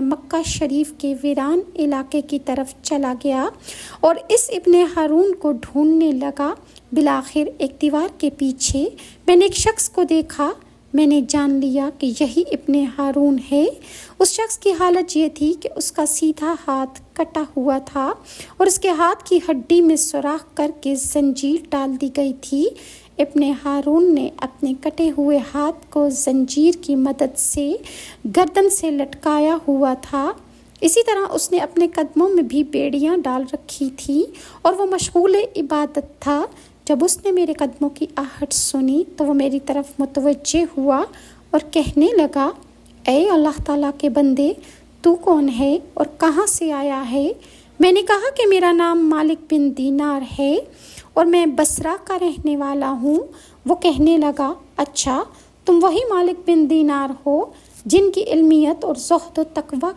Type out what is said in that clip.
مکہ شریف کے ویران علاقے کی طرف چلا گیا اور اس ابن ہارون کو ڈھونڈنے لگا۔ بالآخر ایک دیوار کے پیچھے میں نے ایک شخص کو دیکھا۔ میں نے جان لیا کہ یہی ابن ہارون ہے۔ اس شخص کی حالت یہ تھی کہ اس کا سیدھا ہاتھ کٹا ہوا تھا اور اس کے ہاتھ کی ہڈی میں سوراخ کر کے زنجیر ڈال دی گئی تھی۔ ابن ہارون نے اپنے کٹے ہوئے ہاتھ کو زنجیر کی مدد سے گردن سے لٹکایا ہوا تھا۔ اسی طرح اس نے اپنے قدموں میں بھی بیڑیاں ڈال رکھی تھیں اور وہ مشغول عبادت تھا۔ جب اس نے میرے قدموں کی آہٹ سنی تو وہ میری طرف متوجہ ہوا اور کہنے لگا، اے اللہ تعالیٰ کے بندے، تو کون ہے اور کہاں سے آیا ہے؟ میں نے کہا کہ میرا نام مالک بن دینار ہے اور میں بصرہ کا رہنے والا ہوں۔ وہ کہنے لگا، اچھا، تم وہی مالک بن دینار ہو جن کی علمیت اور زہد و تقوی